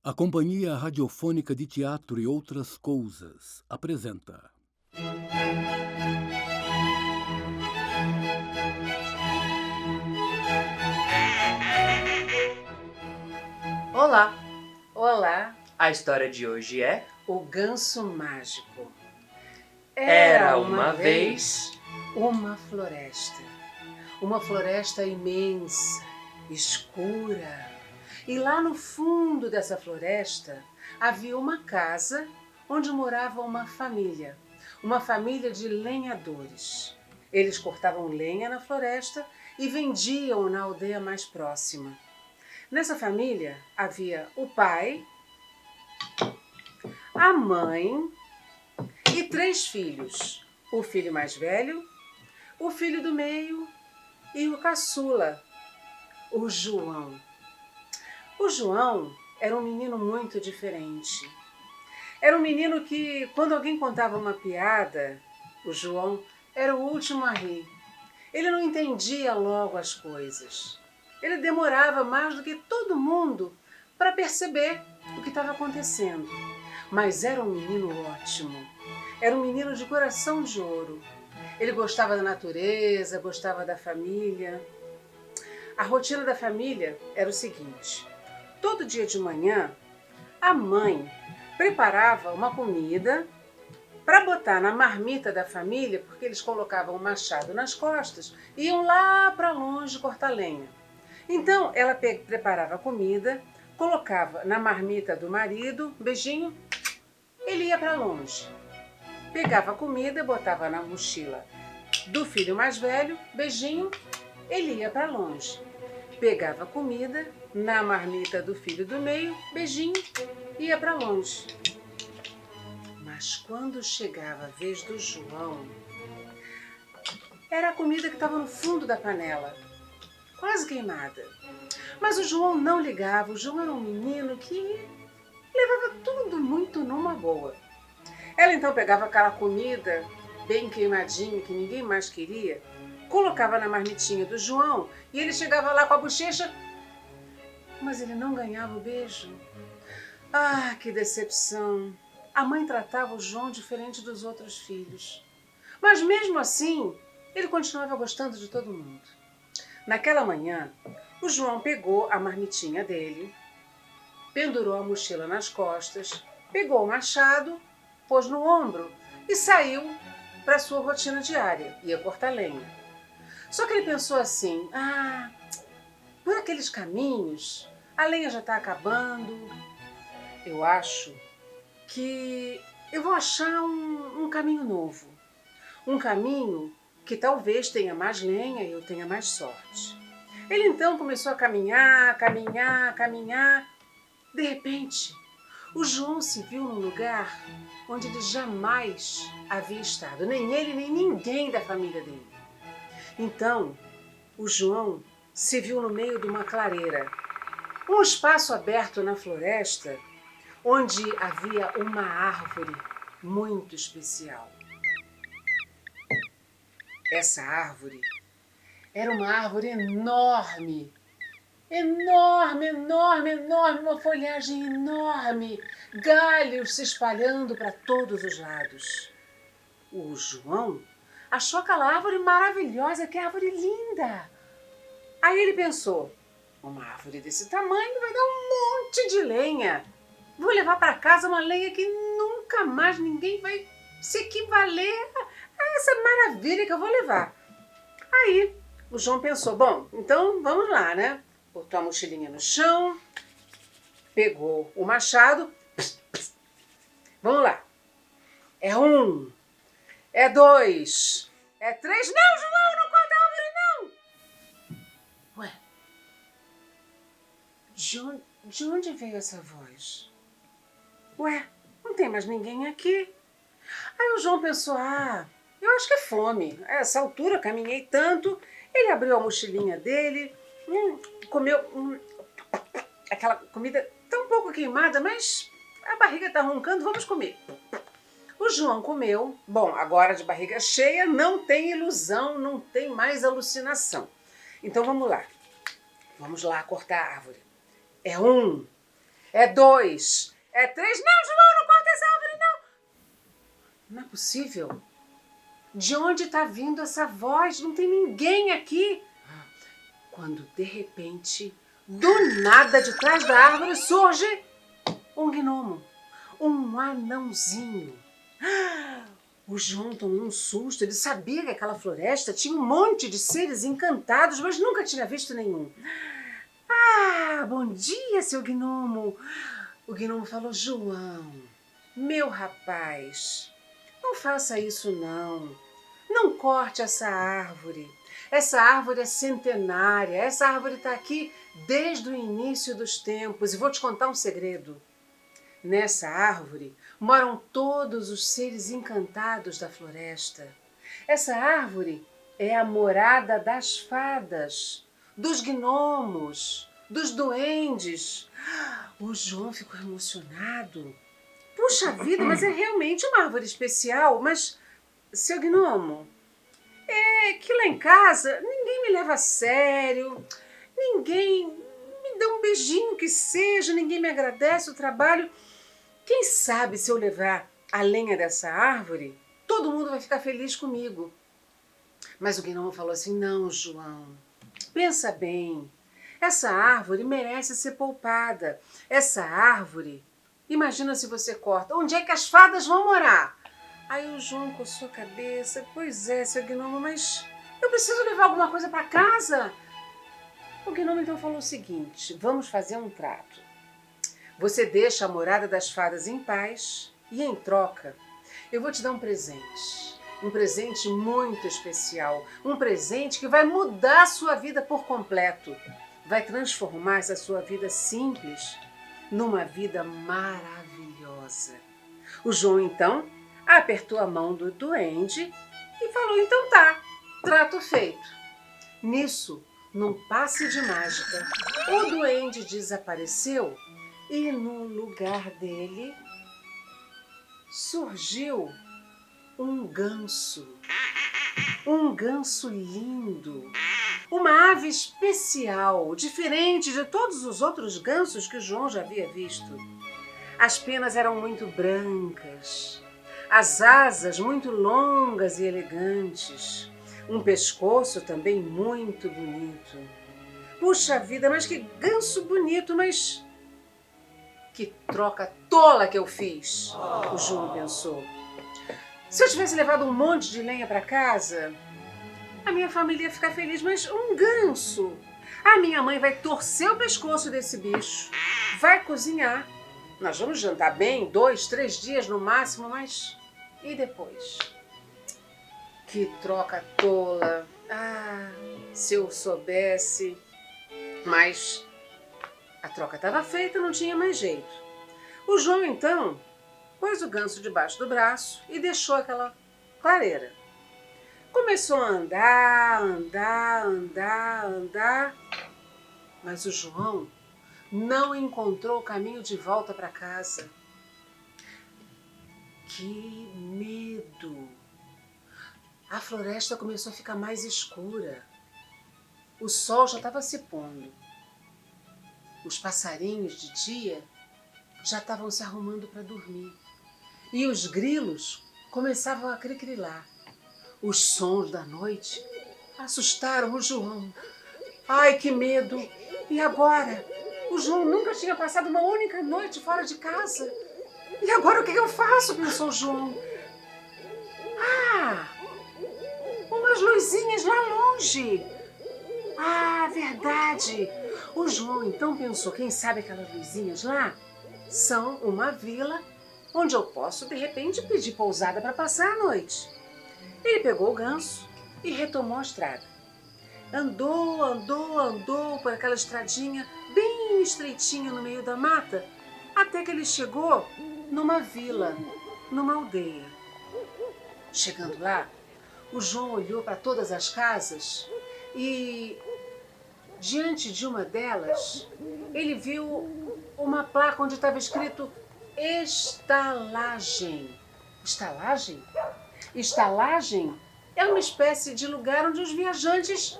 A Companhia Radiofônica de Teatro e Outras Coisas apresenta. Olá, Olá, a história de hoje é o ganso mágico. Era uma vez uma floresta imensa, escura. E lá no fundo dessa floresta havia uma casa onde morava uma família de lenhadores. Eles cortavam lenha na floresta e vendiam na aldeia mais próxima. Nessa família havia o pai, a mãe e 3 filhos. O filho mais velho, o filho do meio e o caçula, o João. O João era um menino muito diferente. Era um menino que, quando alguém contava uma piada, o João era o último a rir. Ele não entendia logo as coisas. Ele demorava mais do que todo mundo para perceber o que estava acontecendo. Mas era um menino ótimo. Era um menino de coração de ouro. Ele gostava da natureza, gostava da família. A rotina da família era o seguinte: todo dia de manhã, a mãe preparava uma comida para botar na marmita da família, porque eles colocavam um machado nas costas e iam lá para longe cortar lenha. Então, ela preparava a comida, colocava na marmita do marido, beijinho, ele ia para longe. Pegava a comida, botava na mochila do filho mais velho, beijinho, ele ia para longe. Pegava a comida na marmita do filho do meio, beijinho, ia para longe. Mas quando chegava a vez do João, era a comida que estava no fundo da panela, quase queimada. Mas o João não ligava, o João era um menino que levava tudo muito numa boa. Ela então pegava aquela comida bem queimadinha, que ninguém mais queria, colocava na marmitinha do João e ele chegava lá com a bochecha, mas ele não ganhava o beijo. Ah, que decepção! A mãe tratava o João diferente dos outros filhos. Mas mesmo assim, ele continuava gostando de todo mundo. Naquela manhã, o João pegou a marmitinha dele, pendurou a mochila nas costas, pegou o machado, pôs no ombro e saiu para sua rotina diária, ia cortar lenha. Só que ele pensou assim: por aqueles caminhos, a lenha já está acabando, eu acho que eu vou achar um caminho novo, um caminho que talvez tenha mais lenha e eu tenha mais sorte. Ele então começou a caminhar. De repente, o João se viu num lugar onde ele jamais havia estado, nem ele, nem ninguém da família dele. Então, o João se viu no meio de uma clareira, um espaço aberto na floresta, onde havia uma árvore muito especial. Essa árvore era uma árvore enorme, uma folhagem enorme, galhos se espalhando para todos os lados. O João achou aquela árvore maravilhosa, que árvore linda! Aí ele pensou: uma árvore desse tamanho vai dar um monte de lenha. Vou levar para casa uma lenha que nunca mais ninguém vai se equivaler a essa maravilha que eu vou levar. Aí o João pensou: bom, então vamos lá, né? Botou a mochilinha no chão, pegou o machado. Vamos lá. É 1, é 2, é 3. Não, João, não corta a árvore, não! Ué, de onde veio essa voz? Ué, não tem mais ninguém aqui. Aí o João pensou: eu acho que é fome. A essa altura caminhei tanto. Ele abriu a mochilinha dele, comeu aquela comida tão pouco queimada, mas a barriga está roncando, vamos comer. O João comeu. Bom, agora de barriga cheia, não tem ilusão, não tem mais alucinação. Então vamos lá cortar a árvore. É 1, É 2. É 3. Não, João, não corta essa árvore, não. Não é possível. De onde está vindo essa voz? Não tem ninguém aqui. Quando, de repente, do nada, de trás da árvore, surge um gnomo. Um anãozinho. O João tomou um susto. Ele sabia que aquela floresta tinha um monte de seres encantados, mas nunca tinha visto nenhum. Ah, bom dia, seu gnomo. O gnomo falou: João, meu rapaz, não faça isso não. Não corte essa árvore. Essa árvore é centenária. Essa árvore está aqui desde o início dos tempos. E vou te contar um segredo. Nessa árvore moram todos os seres encantados da floresta. Essa árvore é a morada das fadas, dos gnomos, dos duendes. O João ficou emocionado. Puxa vida, mas é realmente uma árvore especial. Mas, seu gnomo, é que lá em casa ninguém me leva a sério, ninguém me dá um beijinho que seja, ninguém me agradece o trabalho. Quem sabe se eu levar a lenha dessa árvore, todo mundo vai ficar feliz comigo. Mas o gnomo falou assim: não, João, pensa bem. Essa árvore merece ser poupada. Essa árvore, imagina se você corta, onde é que as fadas vão morar? Aí o João coçou a cabeça. Pois é, seu gnomo, mas eu preciso levar alguma coisa para casa. O gnomo então falou o seguinte: vamos fazer um trato. Você deixa a morada das fadas em paz e, em troca, eu vou te dar um presente. Um presente muito especial. Um presente que vai mudar a sua vida por completo. Vai transformar essa sua vida simples numa vida maravilhosa. O João, então, apertou a mão do duende e falou: então tá, trato feito. Nisso, num passe de mágica, o duende desapareceu e no lugar dele surgiu um ganso. Um ganso lindo. Uma ave especial, diferente de todos os outros gansos que o João já havia visto. As penas eram muito brancas, as asas muito longas e elegantes, um pescoço também muito bonito. Puxa vida, mas que ganso bonito, mas que troca tola que eu fiz, o João pensou. Se eu tivesse levado um monte de lenha para casa, a minha família ia ficar feliz, mas um ganso. A minha mãe vai torcer o pescoço desse bicho, vai cozinhar. Nós vamos jantar bem, 2, 3 dias no máximo, mas e depois? Que troca tola. Ah, se eu soubesse. Mas a troca estava feita, não tinha mais jeito. O João, então, pôs o ganso debaixo do braço e deixou aquela clareira. Começou a andar, mas o João não encontrou o caminho de volta para casa. Que medo! A floresta começou a ficar mais escura. O sol já estava se pondo. Os passarinhos de dia já estavam se arrumando para dormir. E os grilos começavam a cricrilar. Os sons da noite assustaram o João. Ai, que medo! E agora? O João nunca tinha passado uma única noite fora de casa. E agora o que eu faço? Pensou o João. Ah! Umas luzinhas lá longe. Ah, verdade! O João então pensou, quem sabe aquelas luzinhas lá são uma vila onde eu posso, de repente, pedir pousada para passar a noite. Ele pegou o ganso e retomou a estrada. Andou por aquela estradinha bem estreitinha no meio da mata, até que ele chegou numa vila, numa aldeia. Chegando lá, o João olhou para todas as casas e, diante de uma delas, ele viu uma placa onde estava escrito estalagem. Estalagem? Estalagem é uma espécie de lugar onde os viajantes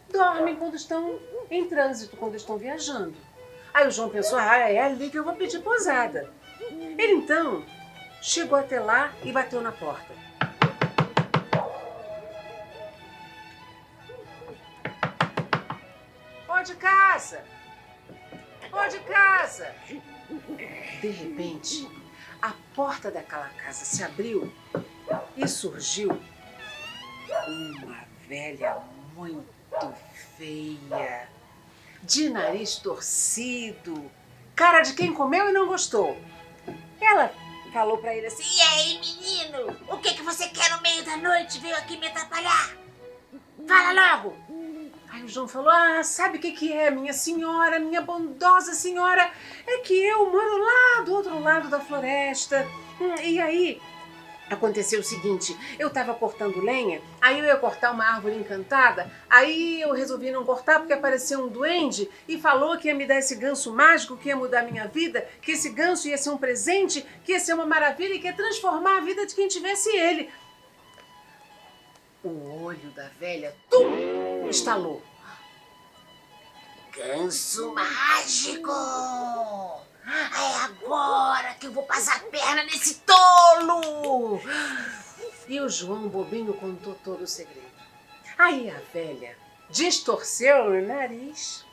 dormem quando estão em trânsito, quando estão viajando. Aí o João pensou, é ali que eu vou pedir pousada. Ele então chegou até lá e bateu na porta. Ô de casa! Ô de casa! De repente, a porta daquela casa se abriu e surgiu uma velha muito feia, de nariz torcido, cara de quem comeu e não gostou. Ela falou pra ele assim, E aí, menino? O que você quer no meio da noite? Veio aqui me atrapalhar? Fala logo! Aí o João falou, sabe o que é, minha senhora, minha bondosa senhora? É que eu moro lá do outro lado da floresta. E aí, aconteceu o seguinte, eu estava cortando lenha, aí eu ia cortar uma árvore encantada, aí eu resolvi não cortar porque apareceu um duende e falou que ia me dar esse ganso mágico, que ia mudar a minha vida, que esse ganso ia ser um presente, que ia ser uma maravilha e que ia transformar a vida de quem tivesse ele. O olho da velha, estalou. Ganso mágico! É agora que eu vou passar a perna nesse tolo! E o João bobinho contou todo o segredo. Aí a velha distorceu o nariz,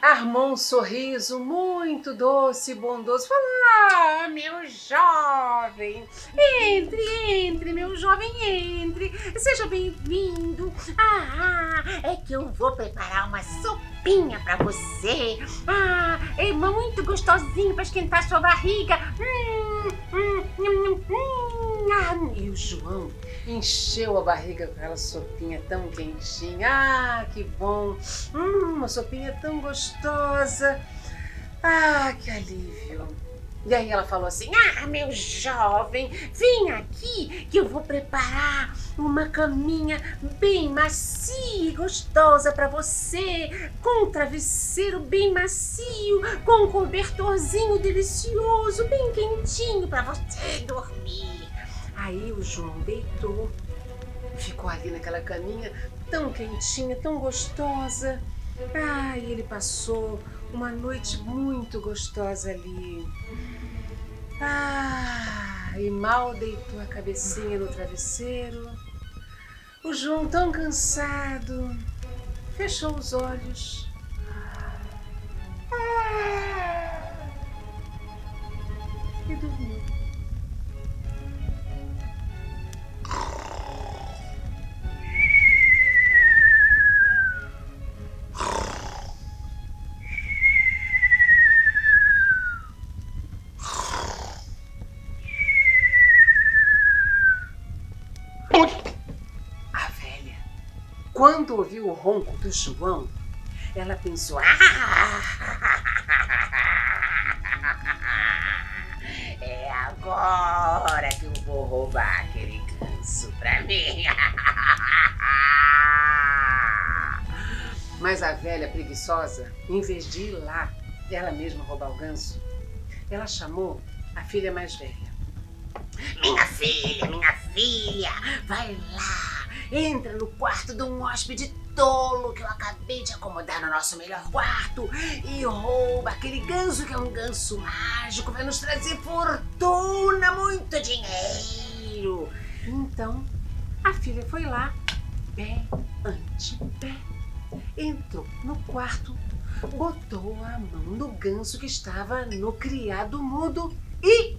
armou um sorriso muito doce e bondoso. Falou, meu jovem, entre, meu jovem, entre. Seja bem-vindo. É que eu vou preparar uma sopinha pra você. É muito gostosinho pra esquentar sua barriga. E o João encheu a barriga com aquela sopinha tão quentinha. Que bom! Uma sopinha tão gostosa. Que alívio! E aí ela falou assim, Meu jovem, vem aqui que eu vou preparar uma caminha bem macia e gostosa pra você, com um travesseiro bem macio, com um cobertorzinho delicioso, bem quentinho pra você dormir. Aí o João deitou, ficou ali naquela caminha tão quentinha, tão gostosa. E ele passou uma noite muito gostosa ali. E mal deitou a cabecinha no travesseiro, o João, tão cansado, fechou os olhos. E dormiu. A velha, quando ouviu o ronco do João, ela pensou, é agora que eu vou roubar aquele ganso pra mim. Mas a velha preguiçosa, em vez de ir lá, ela mesma roubar o ganso, ela chamou a filha mais velha. Minha filha, vai lá, entra no quarto de um hóspede tolo que eu acabei de acomodar no nosso melhor quarto e rouba aquele ganso que é um ganso mágico, vai nos trazer fortuna, muito dinheiro. Então, a filha foi lá, pé ante pé, entrou no quarto, botou a mão no ganso que estava no criado mudo e...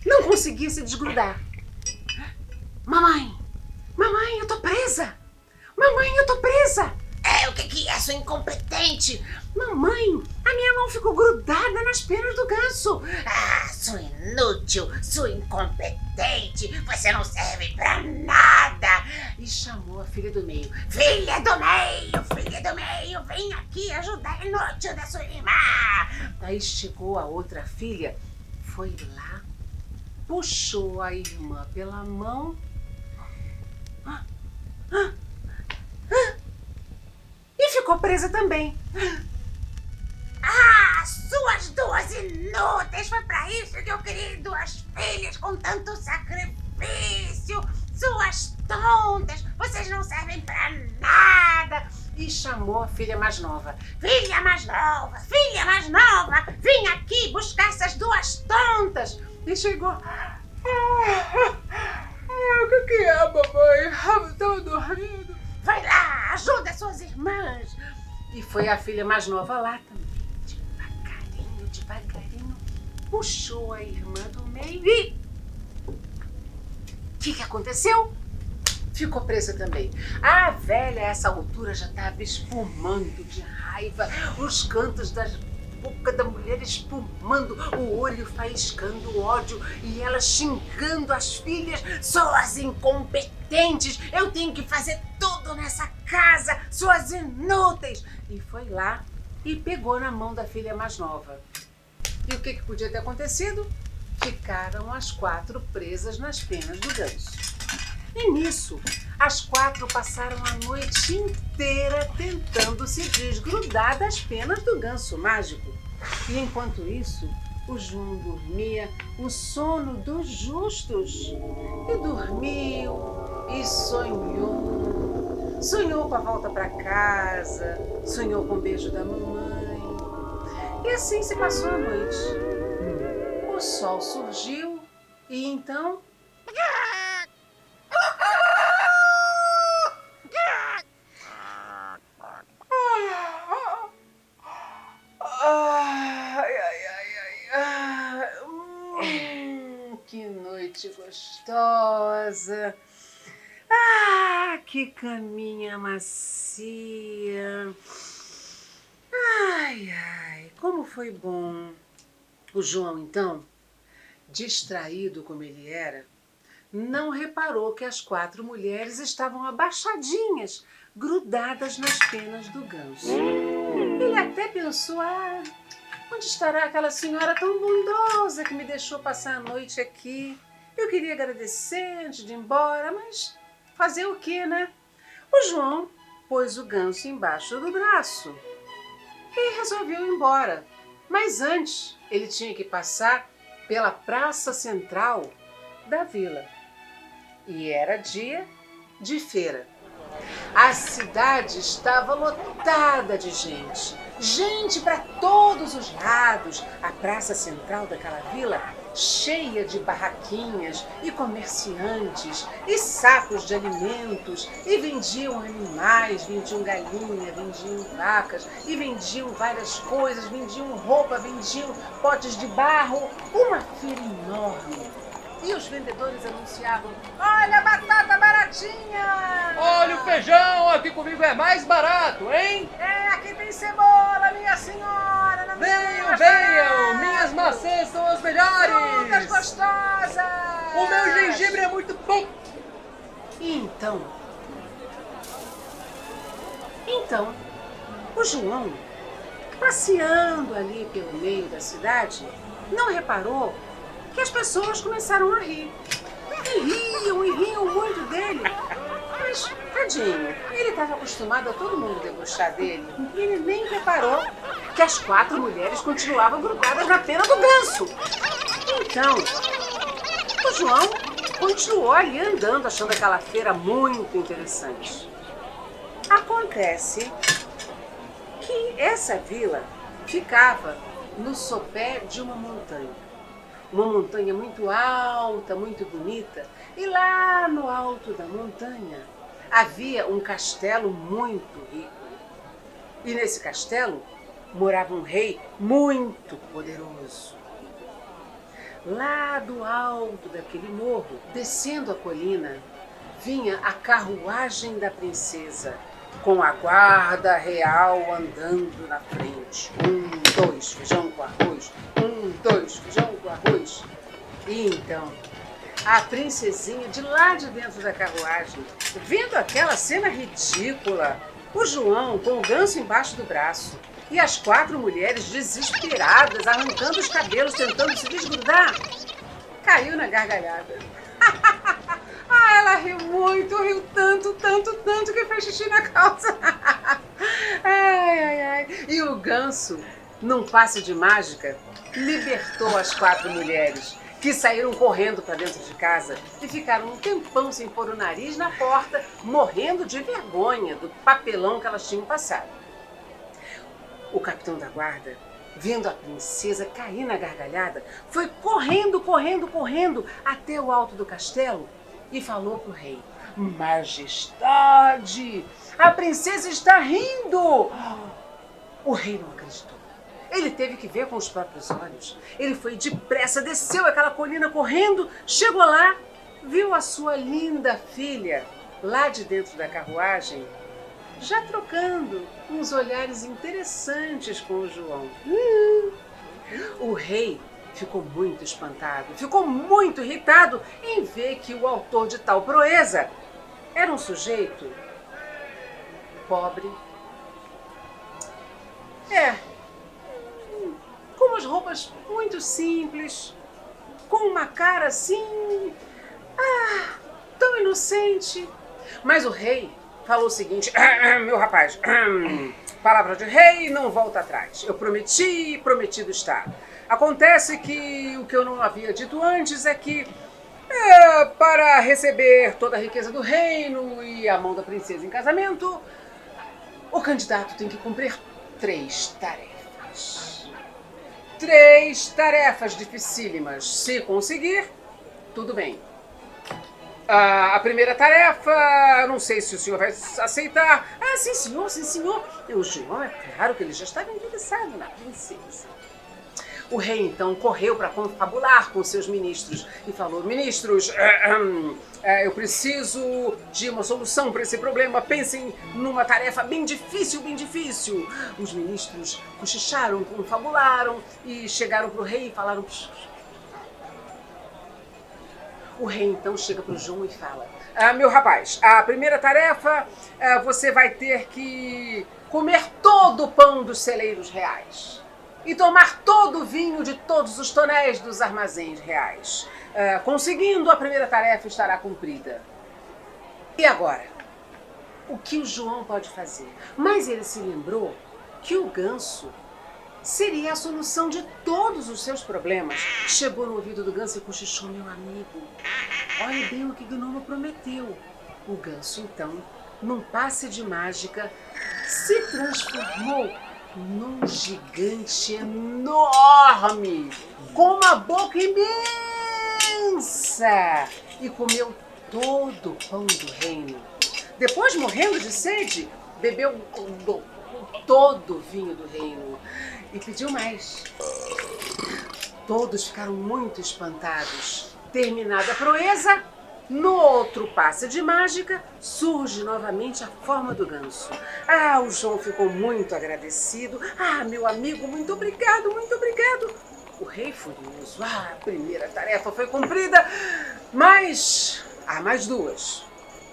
não conseguia se desgrudar. Mamãe, eu tô presa! Mamãe, eu tô presa! O que é, sua incompetente? Mamãe, a minha mão ficou grudada nas penas do ganso. Sua inútil, sua incompetente, você não serve pra nada. E chamou a filha do meio. Filha do meio, vem aqui ajudar a inútil da sua irmã. Aí chegou a outra filha, foi lá, puxou a irmã pela mão e ficou presa também. Suas duas inúteis, foi pra isso que eu criei duas filhas com tanto sacrifício. Suas tontas, vocês não servem pra e chamou a filha mais nova. Filha mais nova, vem aqui buscar essas duas tontas. E chegou. O que é, mamãe? Estava dormindo. Vai lá, ajuda suas irmãs. E foi a filha mais nova lá também. Devagarinho, puxou a irmã do meio e... O que aconteceu? Ficou presa também. A velha, a essa altura, já estava espumando de raiva, os cantos da boca da mulher espumando, o olho faiscando o ódio e ela xingando as filhas. Suas incompetentes, eu tenho que fazer tudo nessa casa, suas inúteis. E foi lá e pegou na mão da filha mais nova. E o que podia ter acontecido? Ficaram as 4 presas nas penas do ganso. E nisso, as 4 passaram a noite inteira tentando se desgrudar das penas do ganso mágico. E enquanto isso, o João dormia o sono dos justos. E dormiu e sonhou. Sonhou com a volta para casa, sonhou com o beijo da mamãe. E assim se passou a noite. O sol surgiu e então... Que noite gostosa! Que caminha macia! Como foi bom! O João, então, distraído como ele era, não reparou que as 4 mulheres estavam abaixadinhas, grudadas nas penas do ganso. Ele até pensou, onde estará aquela senhora tão bondosa que me deixou passar a noite aqui? Eu queria agradecer antes de ir embora, mas fazer o quê, né? O João pôs o ganso embaixo do braço e resolveu ir embora. Mas antes, ele tinha que passar pela praça central da vila. E era dia de feira. A cidade estava lotada de gente. Gente para todos os lados. A praça central daquela vila cheia de barraquinhas e comerciantes e sacos de alimentos, e vendiam animais, vendiam galinha, vendiam vacas, e vendiam várias coisas, vendiam roupa, vendiam potes de barro, uma feira enorme. E os vendedores anunciavam: olha a batata baratinha! Olha o feijão, aqui comigo é mais barato, hein? Aqui tem cebola, minha senhora! Venham, minhas maçãs são as melhores! Frutas gostosas! O meu gengibre é muito bom! Então, o João, passeando ali pelo meio da cidade, não reparou que as pessoas começaram a rir. E riam muito dele. Mas, tadinho, ele estava acostumado a todo mundo debochar dele. E ele nem reparou que as 4 mulheres continuavam grudadas na pena do ganso. Então, o João continuou ali andando, achando aquela feira muito interessante. Acontece que essa vila ficava no sopé de uma montanha. Uma montanha muito alta, muito bonita, e lá no alto da montanha havia um castelo muito rico. E nesse castelo morava um rei muito poderoso. Lá do alto daquele morro, descendo a colina, vinha a carruagem da princesa, com a guarda real andando na frente. 1, 2, feijão com arroz. 1, 2, feijão com arroz. E então, a princesinha de lá de dentro da carruagem, vendo aquela cena ridícula, o João com o ganso embaixo do braço e as 4 mulheres desesperadas, arrancando os cabelos, tentando se desgrudar, caiu na gargalhada. Ela riu muito, riu tanto que fez xixi na calça. E o ganso, num passe de mágica, libertou as 4 mulheres, que saíram correndo para dentro de casa e ficaram um tempão sem pôr o nariz na porta, morrendo de vergonha do papelão que elas tinham passado. O capitão da guarda, vendo a princesa cair na gargalhada, foi correndo, correndo, correndo até o alto do castelo e falou pro rei: Majestade, a princesa está rindo! O rei não acreditou. Ele teve que ver com os próprios olhos. Ele foi depressa, desceu aquela colina correndo, chegou lá, viu a sua linda filha lá de dentro da carruagem, já trocando uns olhares interessantes com o João. O rei ficou muito espantado, ficou muito irritado em ver que o autor de tal proeza era um sujeito pobre. Com umas roupas muito simples, com uma cara assim, tão inocente. Mas o rei falou o seguinte: meu rapaz, palavra de rei não volta atrás. Eu prometi e prometido está. Acontece que o que eu não havia dito antes é que para receber toda a riqueza do reino e a mão da princesa em casamento, o candidato tem que cumprir 3 tarefas. 3 tarefas dificílimas. Se conseguir, tudo bem. A primeira tarefa, não sei se o senhor vai aceitar. Sim senhor, sim senhor. O João, é claro que ele já estava interessado na princesa. O rei então correu para confabular com seus ministros e falou: ministros, eu preciso de uma solução para esse problema. Pensem numa tarefa bem difícil, bem difícil. Os ministros cochicharam, confabularam e chegaram para o rei e falaram: o rei então chega para o João e fala: meu rapaz, a primeira tarefa, você vai ter que comer todo o pão dos celeiros reais e tomar todo o vinho de todos os tonéis dos armazéns reais. Conseguindo, a primeira tarefa estará cumprida. E agora? O que o João pode fazer? Mas ele se lembrou que o ganso seria a solução de todos os seus problemas. Chegou no ouvido do ganso e cochichou: meu amigo, olhe bem o que o gnomo prometeu. O ganso, então, num passe de mágica, se transformou num gigante enorme, com uma boca imensa, e comeu todo o pão do reino. Depois, morrendo de sede, bebeu todo o vinho do reino e pediu mais. Todos ficaram muito espantados. Terminada a proeza, no outro passe de mágica, surge novamente a forma do ganso. O João ficou muito agradecido. Meu amigo, muito obrigado, muito obrigado. O rei furioso: a primeira tarefa foi cumprida, mas há mais 2.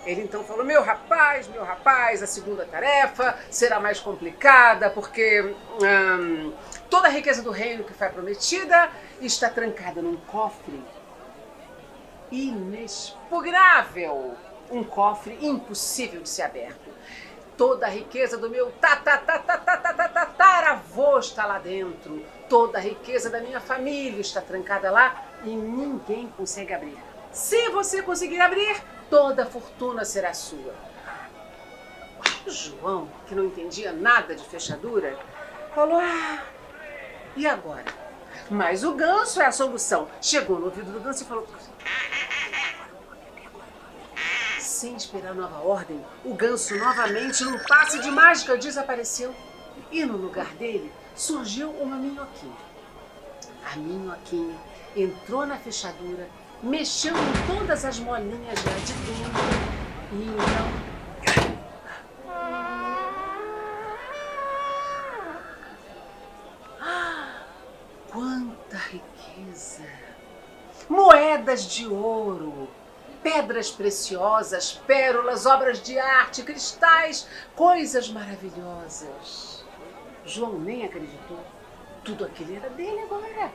Ele então falou: meu rapaz, a segunda tarefa será mais complicada, porque toda a riqueza do reino que foi prometida está trancada num cofre inexpugnável, um cofre impossível de ser aberto. Toda a riqueza do meu tataravô está lá dentro. Toda a riqueza da minha família está trancada lá e ninguém consegue abrir. Se você conseguir abrir, toda a fortuna será sua. O João, que não entendia nada de fechadura, falou: e agora? Mas o ganso é a solução. Chegou no ouvido do ganso e falou: sem esperar nova ordem, o ganso novamente, num passe de mágica, desapareceu. E no lugar dele surgiu uma minhoquinha. A minhoquinha entrou na fechadura, mexeu em todas as molinhas lá de dentro e então... quanta riqueza! Moedas de ouro, pedras preciosas, pérolas, obras de arte, cristais, coisas maravilhosas. João nem acreditou. Tudo aquilo era dele agora.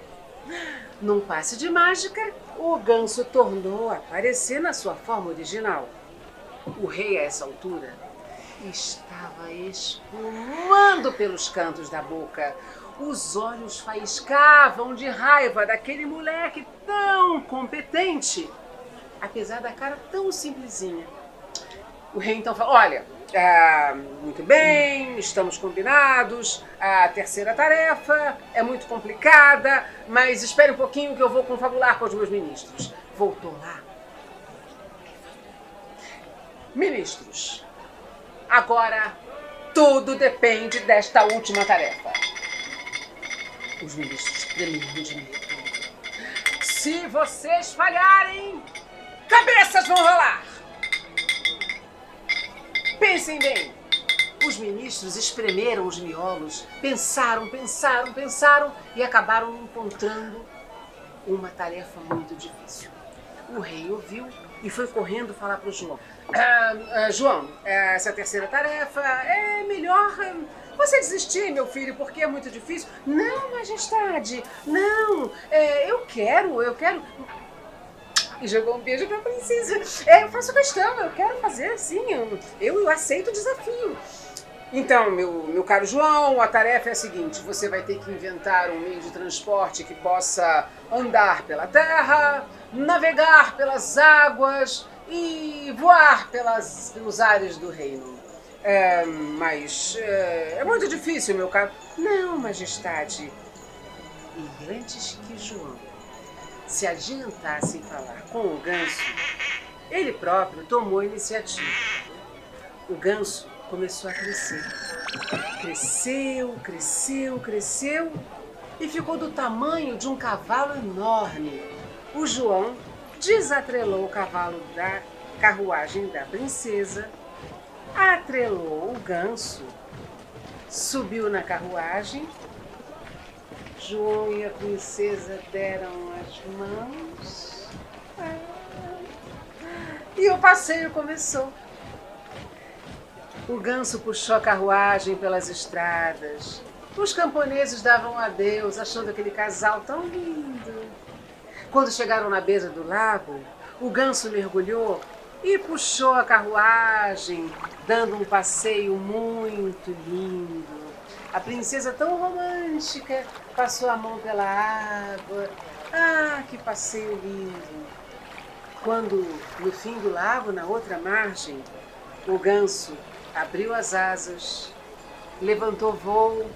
Num passe de mágica, o ganso tornou a aparecer na sua forma original. O rei, a essa altura, estava espumando pelos cantos da boca. Os olhos faiscavam de raiva daquele moleque tão competente, apesar da cara tão simplesinha. O rei então falou: olha, muito bem, estamos combinados, a terceira tarefa é muito complicada, mas espere um pouquinho que eu vou confabular com os meus ministros. Voltou lá. Ministros, agora tudo depende desta última tarefa. Os ministros tremiam de medo. Se vocês falharem, cabeças vão rolar! Pensem bem. Os ministros espremeram os miolos, pensaram e acabaram encontrando uma tarefa muito difícil. O rei ouviu e foi correndo falar para o João. João, essa terceira tarefa é melhor você desistir, meu filho, porque é muito difícil. Não, majestade, não, eu quero. E jogou um beijo pra princesa. Eu faço questão, eu quero fazer, sim, eu aceito o desafio. Então, meu caro João, a tarefa é a seguinte: você vai ter que inventar um meio de transporte que possa andar pela terra, navegar pelas águas e voar pelos ares do reino. Mas é muito difícil, meu caro. Não, majestade. E antes que João se adiantasse em falar com o ganso, ele próprio tomou a iniciativa. O ganso começou a crescer. Cresceu e ficou do tamanho de um cavalo enorme. O João desatrelou o cavalo da carruagem da princesa, atrelou o ganso, subiu na carruagem. João e a princesa deram as mãos e o passeio começou. O ganso puxou a carruagem pelas estradas. Os camponeses davam adeus, achando aquele casal tão lindo. Quando chegaram na beira do lago, o ganso mergulhou e puxou a carruagem, dando um passeio muito lindo. A princesa, tão romântica, passou a mão pela água. Ah, que passeio lindo! Quando, no fim do lago, na outra margem, o ganso abriu as asas, levantou voo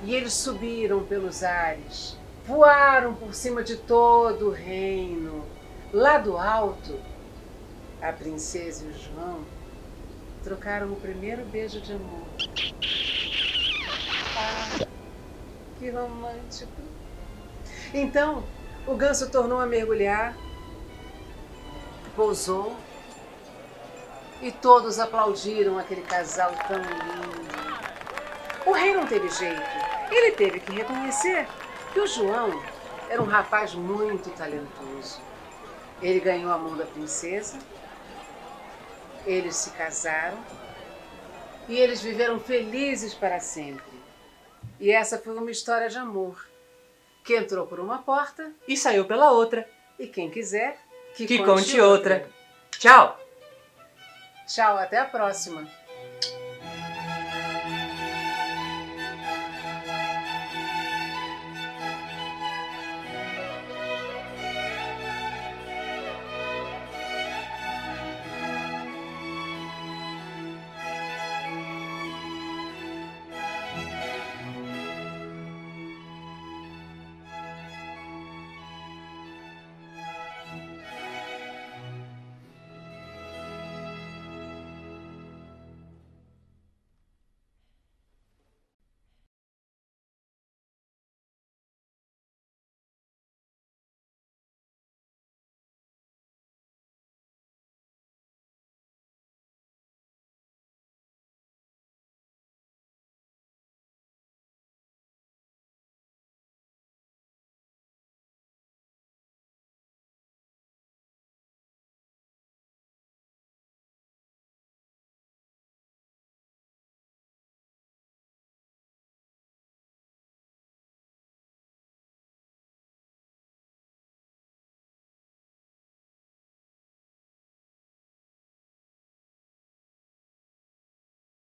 e eles subiram pelos ares, voaram por cima de todo o reino. Lá do alto, a princesa e o João trocaram o primeiro beijo de amor. Ah, que romântico! Então, o ganso tornou a mergulhar, pousou e todos aplaudiram aquele casal tão lindo. O rei não teve jeito. Ele teve que reconhecer que o João era um rapaz muito talentoso. Ele ganhou a mão da princesa, eles se casaram e eles viveram felizes para sempre. E essa foi uma história de amor, que entrou por uma porta E saiu pela outra. e quem quiser Que conte outra. Tchau! Tchau, até a próxima.